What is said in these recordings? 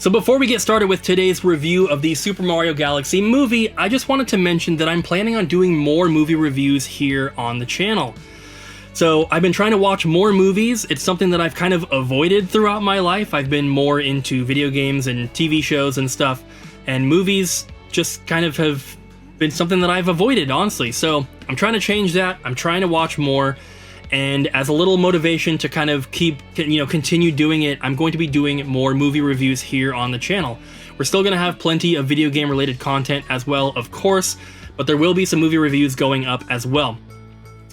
So before we get started with today's review of the Super Mario Galaxy movie, I just wanted to mention that I'm planning on doing more movie reviews here on the channel. So I've been trying to watch more movies. It's something that I've kind of avoided throughout my life. I've been more into video games and TV shows and stuff, and movies just kind of have been something that I've avoided, honestly. So I'm trying to change that. I'm trying to watch more. And as a little motivation to kind of continue doing it, I'm going to be doing more movie reviews here on the channel. We're still going to have plenty of video game related content as well, of course, but there will be some movie reviews going up as well.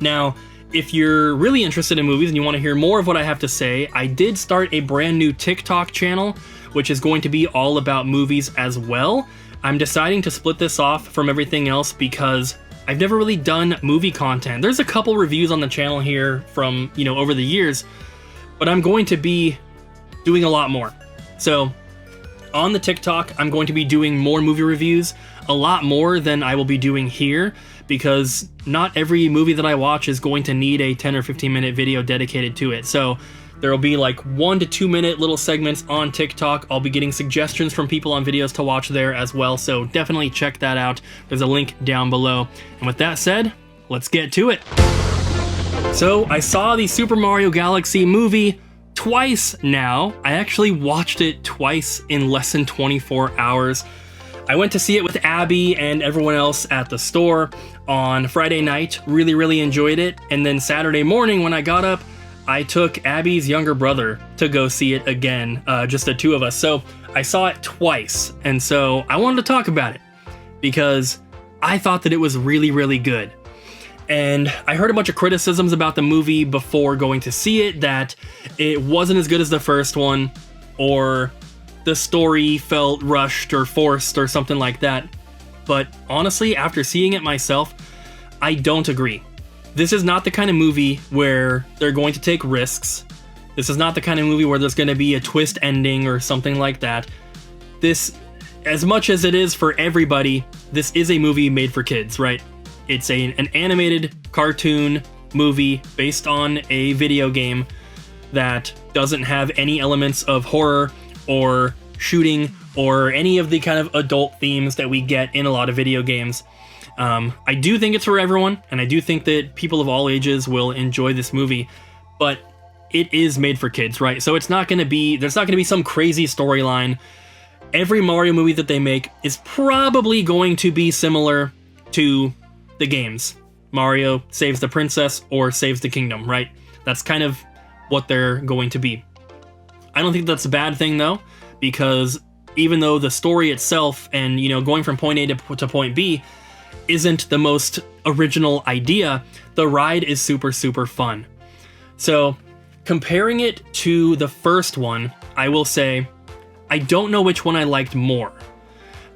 Now, if you're really interested in movies and you want to hear more of what I have to say, I did start a brand new TikTok channel, which is going to be all about movies as well. I'm deciding to split this off from everything else because I've never really done movie content. There's a couple reviews on the channel here from, over the years, but I'm going to be doing a lot more. So on the TikTok, I'm going to be doing more movie reviews, a lot more than I will be doing here, because not every movie that I watch is going to need a 10 or 15 minute video dedicated to it. So there will be like 1 to 2 minute little segments on TikTok. I'll be getting suggestions from people on videos to watch there as well, so definitely check that out. There's a link down below. And with that said, let's get to it. So I saw the Super Mario Galaxy movie twice now. I actually watched it twice in less than 24 hours. I went to see it with Abby and everyone else at the store on Friday night. Really enjoyed it. And then Saturday morning when I got up, I took Abby's younger brother to go see it again, just the two of us. So I saw it twice, and so I wanted to talk about it because I thought that it was really good. And I heard a bunch of criticisms about the movie before going to see it, that it wasn't as good as the first one, or the story felt rushed or forced or something like that. But honestly, after seeing it myself, I don't agree. This is not the kind of movie where they're going to take risks. This is not the kind of movie where there's going to be a twist ending or something like that. This, as much as it is for everybody, this is a movie made for kids, right? It's an animated cartoon movie based on a video game that doesn't have any elements of horror or shooting or any of the kind of adult themes that we get in a lot of video games. I do think it's for everyone, and I do think that people of all ages will enjoy this movie, but it is made for kids, right? So there's not going to be some crazy storyline. Every Mario movie that they make is probably going to be similar to the games. Mario saves the princess or saves the kingdom, right? That's kind of what they're going to be. I don't think that's a bad thing, though, because even though the story itself and, going from point A to point B isn't the most original idea, the ride is super fun. So comparing it to the first one, I will say I don't know which one I liked more.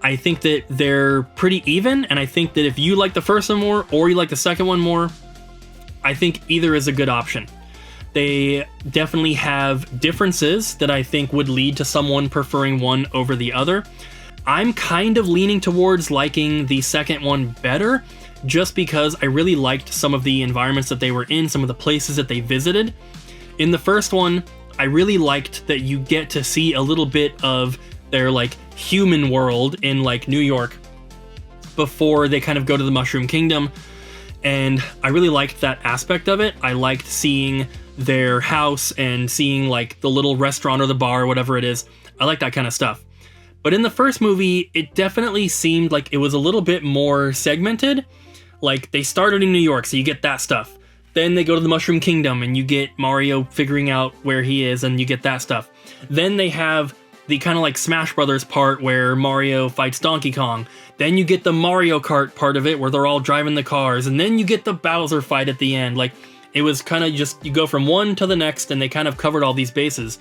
I think that they're pretty even, and I think that if you like the first one more or you like the second one more, I think either is a good option. They definitely have differences that I think would lead to someone preferring one over the other. I'm kind of leaning towards liking the second one better, just because I really liked some of the environments that they were in, some of the places that they visited. In the first one, I really liked that you get to see a little bit of their human world in New York before they kind of go to the Mushroom Kingdom. And I really liked that aspect of it. I liked seeing their house and seeing the little restaurant or the bar or whatever it is. I like that kind of stuff. But in the first movie, it definitely seemed like it was a little bit more segmented. They started in New York, so you get that stuff. Then they go to the Mushroom Kingdom, and you get Mario figuring out where he is, and you get that stuff. Then they have the kind of Smash Brothers part where Mario fights Donkey Kong. Then you get the Mario Kart part of it, where they're all driving the cars. And then you get the Bowser fight at the end. It was kind of just, you go from one to the next, and they kind of covered all these bases.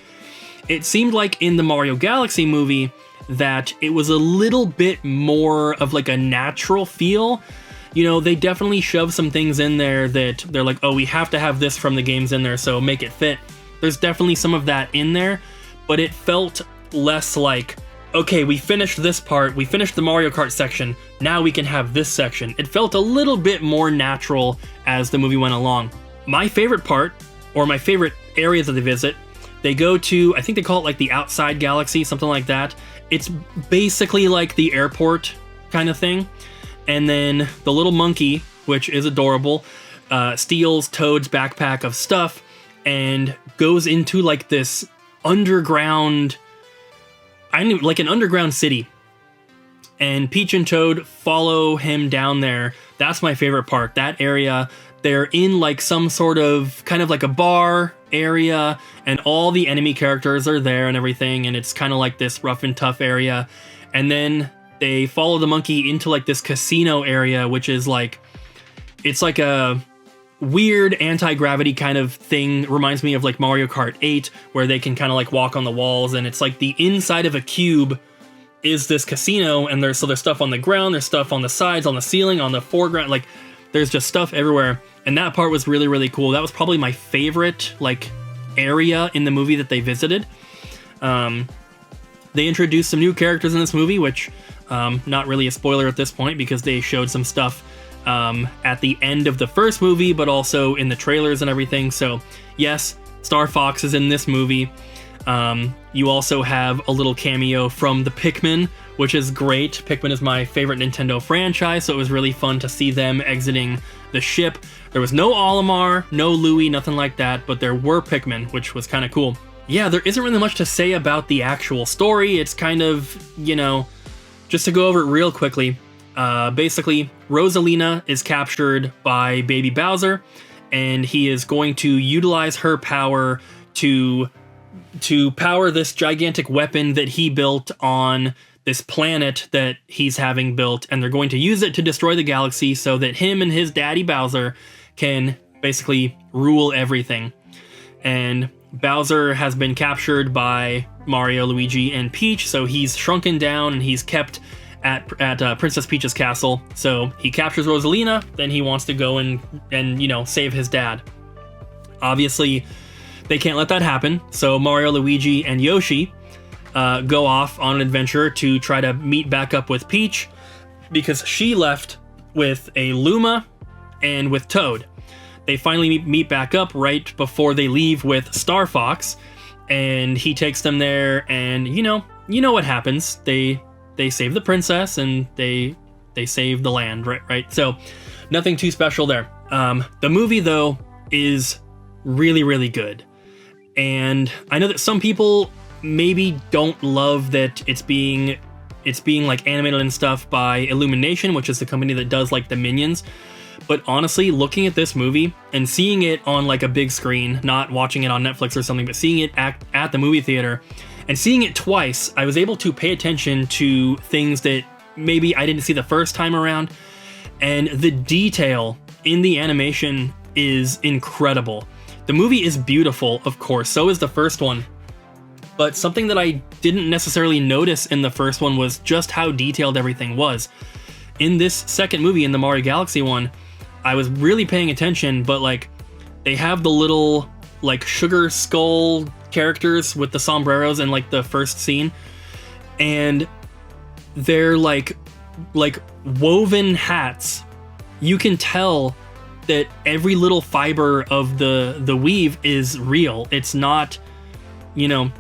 It seemed like in the Mario Galaxy movie that it was a little bit more of a natural feel. They definitely shove some things in there that they're oh, we have to have this from the games in there, so make it fit. There's definitely some of that in there, but it felt less okay, we finished this part, we finished the Mario Kart section, now we can have this section. It felt a little bit more natural as the movie went along. My favorite part, or my favorite area that they visit, They go to, I think they call it like the outside galaxy, something like that. It's basically like the airport kind of thing. And then the little monkey, which is adorable, steals Toad's backpack of stuff and goes into like this underground, like an underground city. And Peach and Toad follow him down there. That's my favorite part. That area, they're in like some sort of kind of like a bar area, and all the enemy characters are there and everything, and it's kind of like this rough and tough area. And then they follow the monkey into like this casino area, which is like, it's like a weird anti-gravity kind of thing. Reminds me of like Mario Kart 8, where they can kind of like walk on the walls, and it's like the inside of a cube is this casino, and there's stuff on the ground, there's stuff on the sides, on the ceiling, on the foreground, like there's just stuff everywhere. And that part was really, really cool. That was probably my favorite like area in the movie that they visited. They introduced some new characters in this movie, which not really a spoiler at this point because they showed some stuff at the end of the first movie, but also in the trailers and everything. So yes, Star Fox is in this movie. You also have a little cameo from the Pikmin, which is great. Pikmin is my favorite Nintendo franchise, so it was really fun to see them exiting the ship. There was no Olimar, no Louie, nothing like that, but there were Pikmin, which was kind of cool. Yeah, there isn't really much to say about the actual story. It's kind of, you know, just to go over it real quickly. Basically, Rosalina is captured by Baby Bowser, and he is going to utilize her power to power this gigantic weapon that he built on this planet that he's having built, and they're going to use it to destroy the galaxy so that him and his daddy Bowser can basically rule everything. And Bowser has been captured by Mario, Luigi, and Peach, so he's shrunken down and he's kept at Princess Peach's castle. So he captures Rosalina, then he wants to go and you know, save his dad. Obviously, they can't let that happen, so Mario, Luigi, and Yoshi go off on an adventure to try to meet back up with Peach, because she left with a Luma and with Toad. They finally meet back up right before they leave with Star Fox, and he takes them there, and you know what happens. They save the princess, and they save the land, right? So nothing too special there. The movie, though, is really, really good. And I know that some people maybe don't love that it's being like animated and stuff by Illumination, which is the company that does like the Minions. But honestly, looking at this movie and seeing it on like a big screen, not watching it on Netflix or something, but seeing it at the movie theater and seeing it twice, I was able to pay attention to things that maybe I didn't see the first time around. And the detail in the animation is incredible. The movie is beautiful, of course, so is the first one. But something that I didn't necessarily notice in the first one was just how detailed everything was. In this second movie, in the Mario Galaxy one, I was really paying attention, but like, they have the little like sugar skull characters with the sombreros in like the first scene, and they're like woven hats. You can tell that every little fiber of the weave is real. It's not, you know,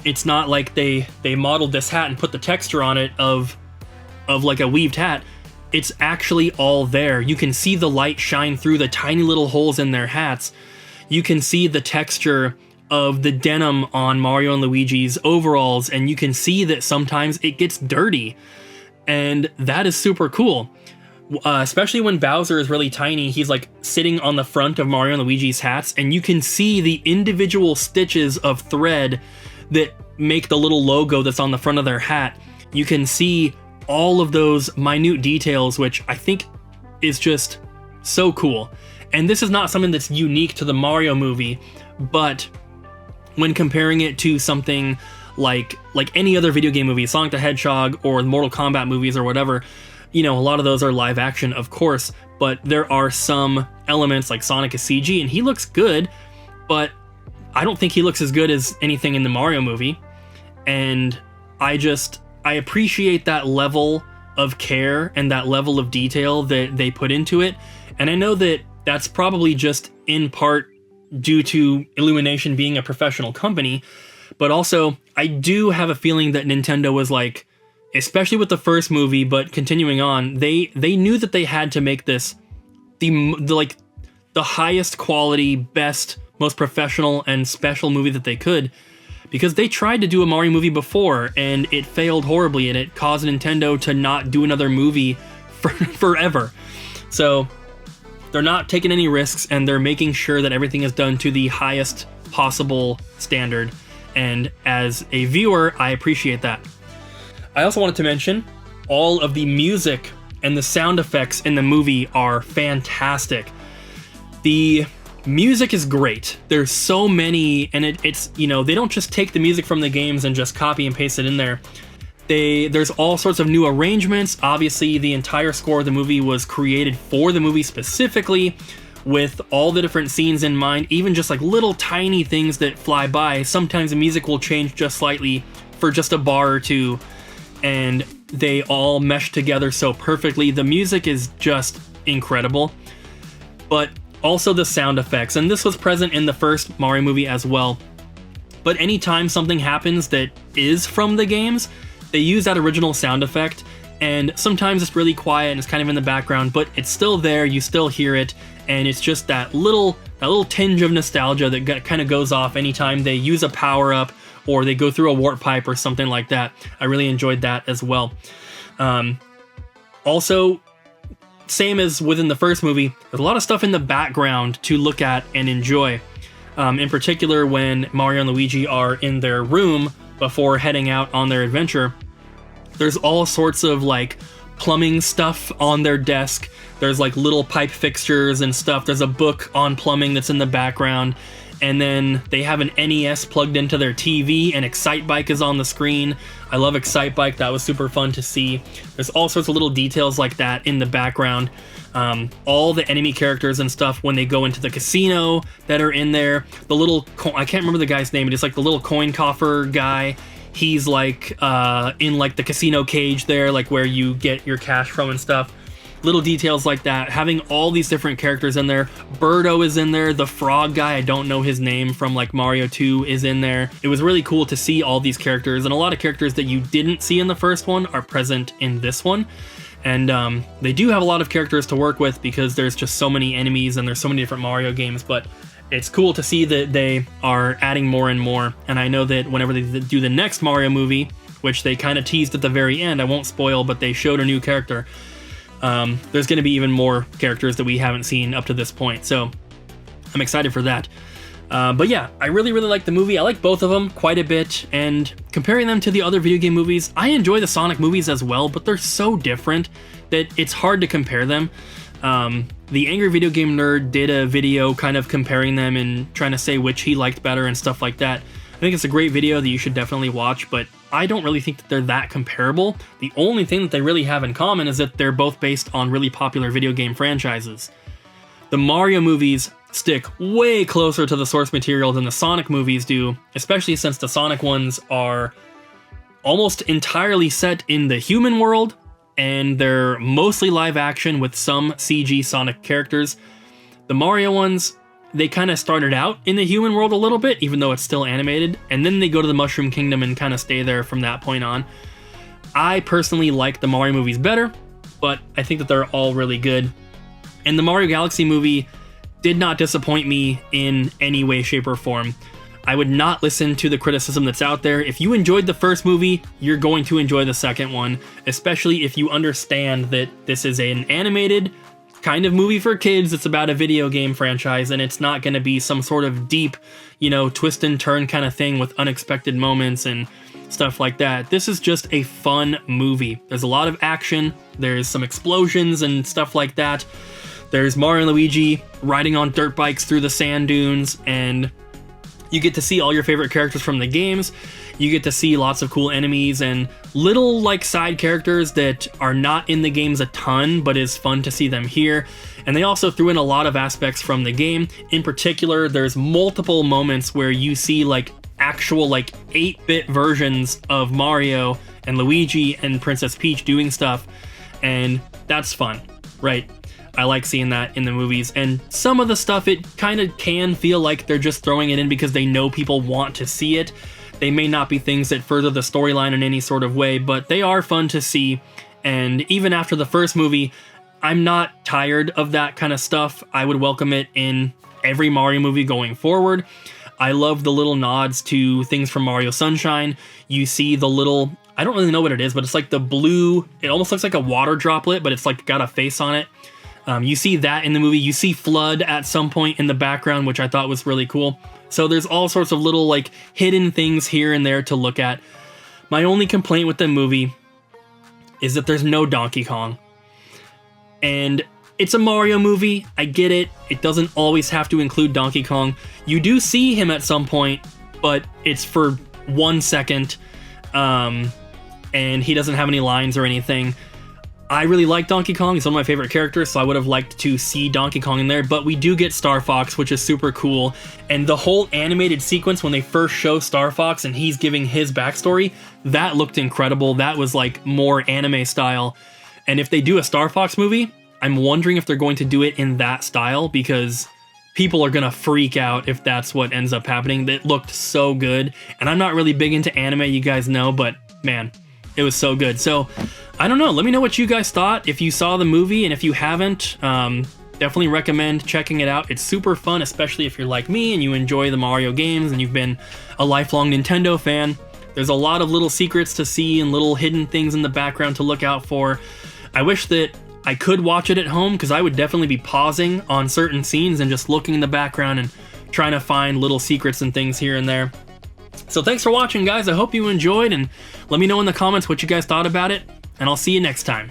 it's not like they modeled this hat and put the texture on it of like a weaved hat. It's actually all there. You can see the light shine through the tiny little holes in their hats. You can see the texture of the denim on Mario and Luigi's overalls, and you can see that sometimes it gets dirty. And that is super cool. Especially when Bowser is really tiny, he's like sitting on the front of Mario and Luigi's hats, and you can see the individual stitches of thread that make the little logo that's on the front of their hat. You can see all of those minute details, which I think is just so cool. And this is not something that's unique to the Mario movie, but when comparing it to something like any other video game movie, Sonic the Hedgehog or Mortal Kombat movies or whatever, you know, a lot of those are live action, of course, but there are some elements like Sonic is CG and he looks good, but I don't think he looks as good as anything in the Mario movie. And I appreciate that level of care and that level of detail that they put into it. And I know that that's probably just in part due to Illumination being a professional company, but also I do have a feeling that Nintendo was like, especially with the first movie, but continuing on, they knew that they had to make this the highest quality, best, most professional and special movie that they could, because they tried to do a Mario movie before and it failed horribly, and it caused Nintendo to not do another movie forever. So they're not taking any risks, and they're making sure that everything is done to the highest possible standard. And as a viewer, I appreciate that. I also wanted to mention all of the music and the sound effects in the movie are fantastic. The music is great. There's so many, and it's, you know, they don't just take the music from the games and just copy and paste it in there. There's all sorts of new arrangements. Obviously, the entire score of the movie was created for the movie specifically, with all the different scenes in mind, even just like little tiny things that fly by. Sometimes the music will change just slightly for just a bar or two, and they all mesh together so perfectly. The music is just incredible, but also the sound effects, and this was present in the first Mario movie as well. But anytime something happens that is from the games, they use that original sound effect, and sometimes it's really quiet and it's kind of in the background, but it's still there, you still hear it, and it's just that little tinge of nostalgia that kind of goes off anytime they use a power-up or they go through a warp pipe or something like that. I really enjoyed that as well. Also, same as within the first movie, there's a lot of stuff in the background to look at and enjoy. In particular, when Mario and Luigi are in their room before heading out on their adventure, there's all sorts of like plumbing stuff on their desk. There's like little pipe fixtures and stuff. There's a book on plumbing that's in the background. And then they have an NES plugged into their TV, and Excitebike is on the screen. I love Excitebike. That was super fun to see. There's all sorts of little details like that in the background. All the enemy characters and stuff when they go into the casino that are in there. The little, I can't remember the guy's name, but it's like the little coin coffer guy. He's like in like the casino cage there, like where you get your cash from and stuff. Little details like that, having all these different characters in there. Birdo is in there, the frog guy, I don't know his name, from like Mario 2 is in there. It was really cool to see all these characters, and a lot of characters that you didn't see in the first one are present in this one. And they do have a lot of characters to work with because there's just so many enemies and there's so many different Mario games, but it's cool to see that they are adding more and more. And I know that whenever they do the next Mario movie, which they kind of teased at the very end, I won't spoil, but they showed a new character. There's going to be even more characters that we haven't seen up to this point, so I'm excited for that. But yeah, I really like the movie. I like both of them quite a bit, and comparing them to the other video game movies, I enjoy the Sonic movies as well, but they're so different that it's hard to compare them. The Angry Video Game Nerd did a video kind of comparing them and trying to say which he liked better and stuff like that. I think it's a great video that you should definitely watch, but I don't really think that they're that comparable. The only thing that they really have in common is that they're both based on really popular video game franchises. The Mario movies stick way closer to the source material than the Sonic movies do, especially since the Sonic ones are almost entirely set in the human world, and they're mostly live action with some CG Sonic characters. The Mario ones, they kind of started out in the human world a little bit, even though it's still animated, and then they go to the Mushroom Kingdom and kind of stay there from that point on. I personally like the Mario movies better, but I think that they're all really good. And the Mario Galaxy movie did not disappoint me in any way, shape, or form. I would not listen to the criticism that's out there. If you enjoyed the first movie, you're going to enjoy the second one, especially if you understand that this is an animated kind of movie for kids. It's about a video game franchise, and it's not going to be some sort of deep, twist and turn kind of thing with unexpected moments and stuff like that. This is just a fun movie. There's a lot of action, there's some explosions and stuff like that. There's Mario and Luigi riding on dirt bikes through the sand dunes, and you get to see all your favorite characters from the games. You get to see lots of cool enemies and little side characters that are not in the games a ton, but is fun to see them here. And they also threw in a lot of aspects from the game. In particular, there's multiple moments where you see actual 8-bit versions of Mario and Luigi and Princess Peach doing stuff, and that's fun, right? I like seeing that in the movies. And some of the stuff, it kind of can feel like they're just throwing it in because they know people want to see it. They may not be things that further the storyline in any sort of way, but they are fun to see. And even after the first movie, I'm not tired of that kind of stuff. I would welcome it in every Mario movie going forward. I love the little nods to things from Mario Sunshine. You see the little, I don't really know what it is, but it's like the blue, it almost looks like a water droplet, but it's like got a face on it. You see that in the movie. You see Flood at some point in the background, which I thought was really cool. So there's all sorts of little like hidden things here and there to look at. My only complaint with the movie is that there's no Donkey Kong. And it's a Mario movie, I get it. It doesn't always have to include Donkey Kong. You do see him at some point, but it's for 1 second, and he doesn't have any lines or anything. I really like Donkey Kong, he's one of my favorite characters, so I would have liked to see Donkey Kong in there, but we do get Star Fox, which is super cool, and the whole animated sequence when they first show Star Fox and he's giving his backstory, that looked incredible. That was like more anime style, and if they do a Star Fox movie, I'm wondering if they're going to do it in that style, because people are gonna freak out if that's what ends up happening. It looked so good, and I'm not really big into anime, you guys know, but man, it was so good. So, I don't know, let me know what you guys thought if you saw the movie, and if you haven't, definitely recommend checking it out. It's super fun, especially if you're like me and you enjoy the Mario games and you've been a lifelong Nintendo fan. There's a lot of little secrets to see and little hidden things in the background to look out for. I wish that I could watch it at home, because I would definitely be pausing on certain scenes and just looking in the background and trying to find little secrets and things here and there. So thanks for watching, guys. I hope you enjoyed, and let me know in the comments what you guys thought about it, and I'll see you next time.